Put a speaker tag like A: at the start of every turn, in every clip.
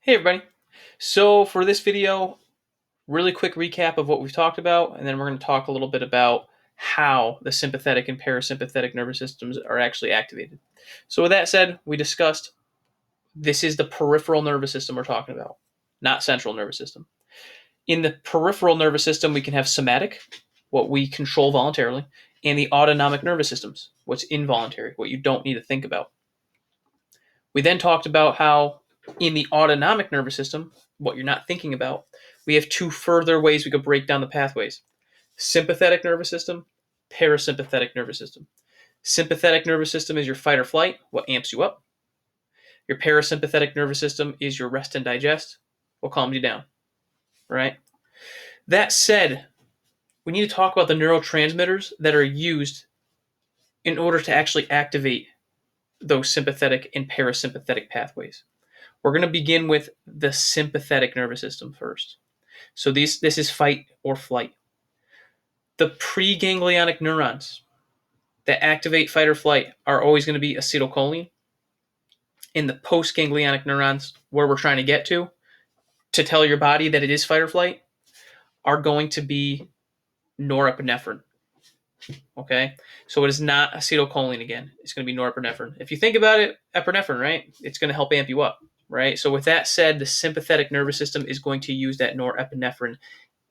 A: Hey everybody. So for this video, really quick recap of what we've talked about, and then we're going to talk a little bit about how the sympathetic and parasympathetic nervous systems are actually activated. So with that said, we discussed this is the peripheral nervous system we're talking about, not central nervous system. In the peripheral nervous system, we can have somatic, what we control voluntarily, and the autonomic nervous systems, what's involuntary, what you don't need to think about. We then talked about how in the autonomic nervous system, what you're not thinking about, we have two further ways we could break down the pathways: sympathetic nervous system, parasympathetic nervous system. Sympathetic nervous system is your fight or flight, what amps you up. Your parasympathetic nervous system is your rest and digest, what calms you down. Right? That said, we need to talk about the neurotransmitters that are used in order to actually activate those sympathetic and parasympathetic pathways. We're going to begin with the sympathetic nervous system first. So this is fight or flight. The preganglionic neurons that activate fight or flight are always going to be acetylcholine. And the postganglionic neurons, where we're trying to get to tell your body that it is fight or flight, are going to be norepinephrine. Okay? So it is not acetylcholine again. It's going to be norepinephrine. If you think about it, epinephrine, right? It's going to help amp you up, right? So with that said, the sympathetic nervous system is going to use that norepinephrine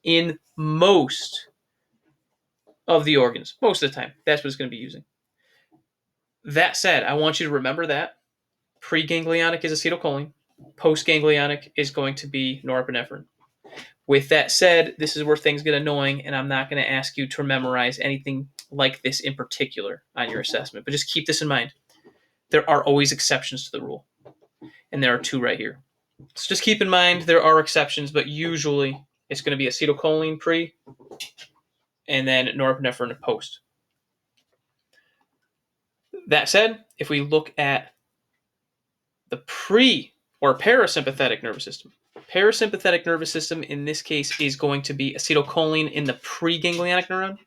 A: in most of the organs. Most of the time, that's what it's going to be using. That said, I want you to remember that preganglionic is acetylcholine, postganglionic is going to be norepinephrine. With that said, this is where things get annoying, and I'm not going to ask you to memorize anything like this in particular on your assessment, but just keep this in mind. There are always exceptions to the rule, and there are two right here. So just keep in mind there are exceptions, but usually it's going to be acetylcholine pre and then norepinephrine post. That said, if we look at the pre or parasympathetic nervous system, parasympathetic nervous system in this case is going to be acetylcholine in the preganglionic neuron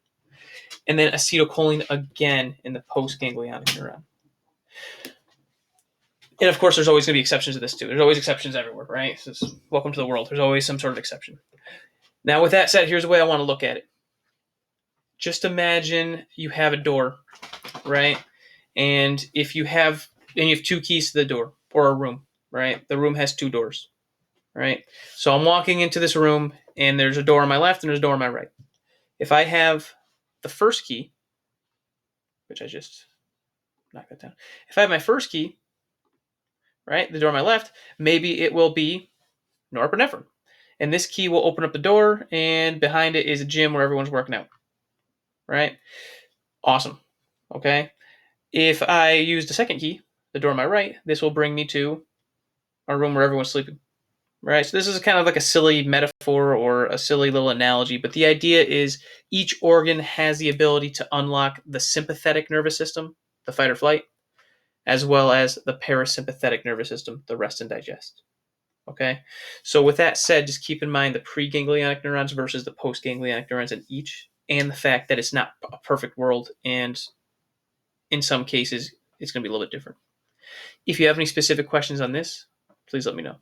A: and then acetylcholine again in the postganglionic neuron. And of course, there's always going to be exceptions to this too. There's always exceptions everywhere, right? So welcome to the world. There's always some sort of exception. Now, with that said, here's the way I want to look at it. Just imagine you have a door, right? And you have two keys to the door or a room, right? The room has two doors, right? So I'm walking into this room and there's a door on my left and there's a door on my right. If I have the first key, which I just knocked that down. If I have my first key, right, the door on my left, maybe it will be norepinephrine. And this key will open up the door and behind it is a gym where everyone's working out, right? Awesome. Okay. If I use the second key, the door on my right, this will bring me to a room where everyone's sleeping, right? So this is kind of like a silly metaphor or a silly little analogy, but the idea is each organ has the ability to unlock the sympathetic nervous system, the fight or flight, as well as the parasympathetic nervous system, the rest and digest. Okay? So with that said, just keep in mind the preganglionic neurons versus the postganglionic neurons in each, and the fact that it's not a perfect world, and in some cases, it's going to be a little bit different. If you have any specific questions on this, please let me know.